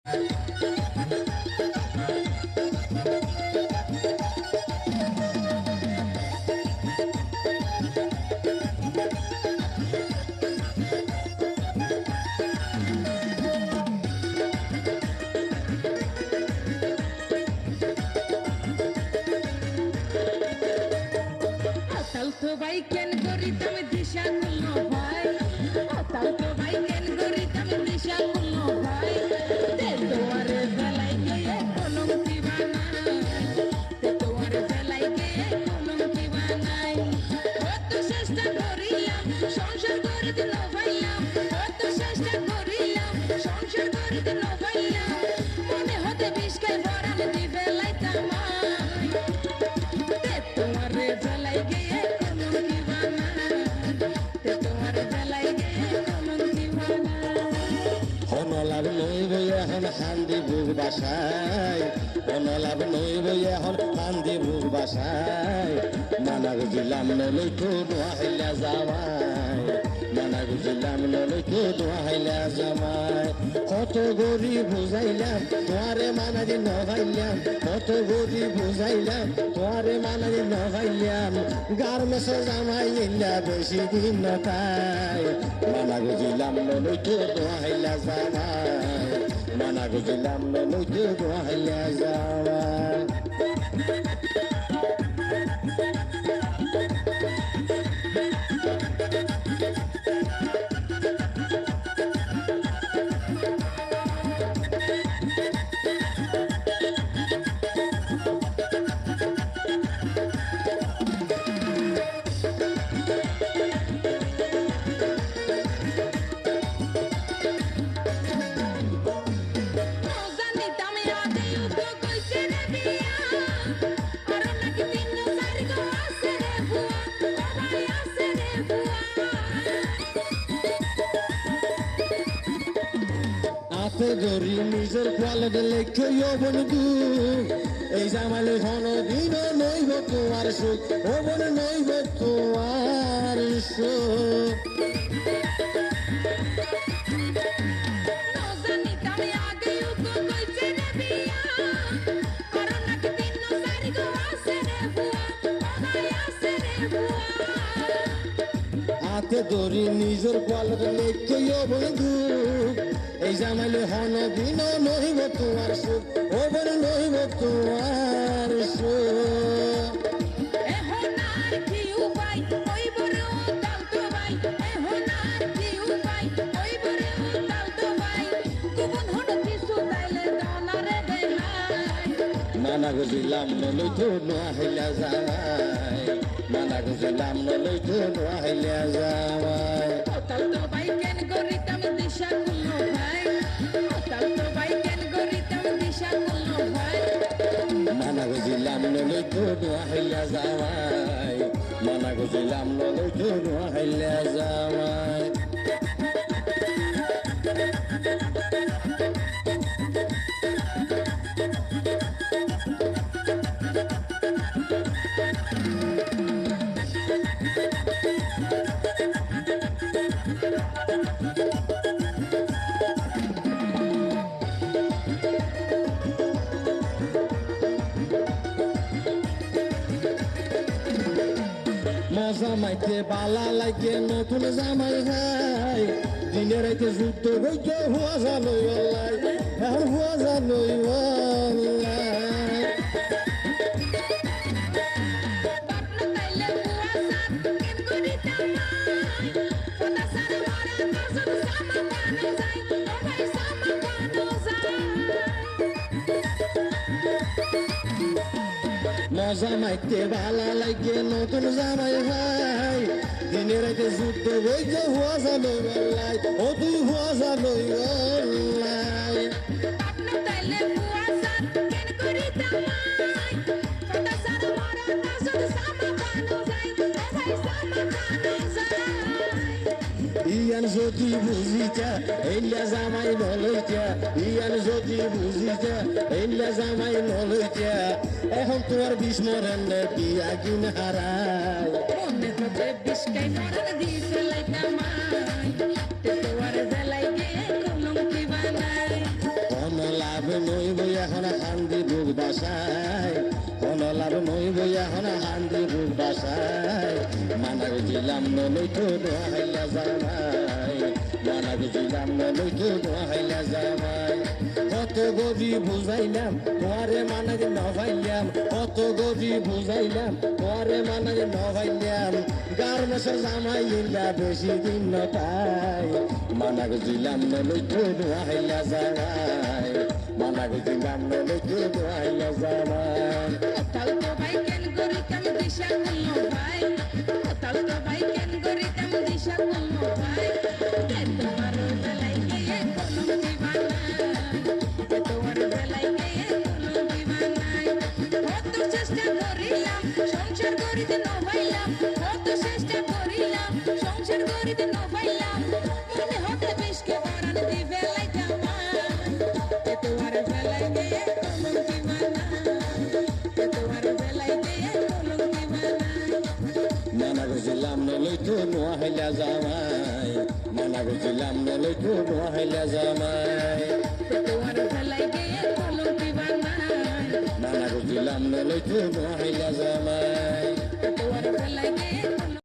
তো ভাই কেন করিতাম দিশা কোনো ভাই তাও তো ভাই কেন করিতাম দিশা কোনো ভাই তে তোয়ারে বেলাই গিয়ে কলম কি বানাই তে তোয়ারে বেলাই গিয়ে কলম কি বানাই কত চেষ্টা করিলাম সংসার করিতে না পাইলাম কত চেষ্টা করিলাম সংসার করিতে না পাইলাম মনে হতে বিষকায় ভরান দিবে লাইতাম তে তোয়ারে বেলাই গিয়ে অনলাভ নইব এখন হান্দি বুক বাসায় অনলাভ নইব এখন হান্দি বুক বাসায় মানা বুঝিলাম নলই তো নোয়াইলা যাওয়াই মানা বুঝিলাম নলই তো নোয়াইলা যাওয়াই কত গরিব বুঝাইলাম তোমারে মানাদি নভাইলাম কত গরিব বুঝাইলাম তোমারে মানাদি নভাইলাম গার্মেন্টস জামাই ইল্লা বেশি দিন নটাই মানা বুঝিলাম নলই তো নোয়াইলা যাওয়াই মানা বুঝিলাম নলই তো নোয়াইলা যাওয়াই হাতে ধরি নিজের কোয়ালিটি লেখে বন্ধু এই জামালে ঘন দিন নইব তোমার সুখ ও বন নইব তোমার সুখ হাতে ধরি নিজের কোয়ালিটি লেখে বন্ধু এই জামালে হন দিন নহিব তোমার সুখ ও বন নহিব তোমার সুখ মানা গুজিলাম নলই তো নোয়াইলা যাওয়াই মানা গুজিলাম নলই তো নোয়াইলা যাওয়াই ভাই কেন করিতাম দিশা কোনো ভাই ভাই কেন করিতাম দিশা কোনো ভাই মানা গুজিলাম নলই তো নোয়াইলা যাওয়াই মানা গুজিলাম নলই তো নোয়াইলা যাওয়াই জামাইতে বালা লাগে নতুন জামাই ভাই দিনে রাইতে যুদ্ধ বইতে হুয়া জানই অল্লাই এখন হুয়া জানই অল্লাই জামাইতে বালা লাগে নতুন জামাই ভাই দিনে রাইতে যুদ্ধ বইতে হুয়া জানই অল্লাই ও তুই হুয়া জানই অল্লাই ইয়ান যদি বুঝিতা এল্লা জামাই নলইতা ইয়ান যদি বুঝিতা এল্লা জামাই নলইতা এখন তোমার বিষ মরেন বিয়া কিন হারাই মনে হতে বিষকাই মরান দিছে লাইতাম তোমার বেলাই গে কলম কি বানাই এখন হান্দি বুক বাসায় কোন লাভ নইব এখন হান্দি বুক বাসায় মানা গেছিলাম নইতো নোহাইলা জামাই মানা গেছিলাম নইতো নোহাইলা জামাই কত গরি বুঝাইলাম তোমারে মানা যে নভাইলাম কত গরি বুঝাইলাম তোমারে মানা যে নভাইলাম গার্মেন্টসের জামাই ইল্লা বেশি দিন নটাই মানা গেছিলাম নইতো নোহাইলা জামাই মানা গেছিলাম নইতো নোহাইলা জামাই তাল তো ভাই কেন করি তুমি দিশা করলো ভাই তাল তো ভাই কেন করি তুমি দিশা করলো ভাই তোমার বেলায় গিয়ে কোনো দিবানা তোমার বেলায় গিয়ে কোনো দিবানাই কত চেষ্টা করিলাম সংসার করিতে ন পাইলাম কত চেষ্টা করিলাম সংসার করিতে ন পাইলাম মনে হতে বিষকে পরান দিবে লাইতামা তোমার বেলায় গিয়ে কোনো দিবানা তোমার বেলায় গিয়ে কোনো দিবানা মানা গেছিলাম নইতো নোহাইলা জামাই মানা গেছিলাম নইতো নোহাইলা জামাই তোমার বেলায় গিয়ে কোনো দিবানা মানা গেছিলাম নইতো নোহাইলা জামাই তোমার বেলায় গিয়ে কোনো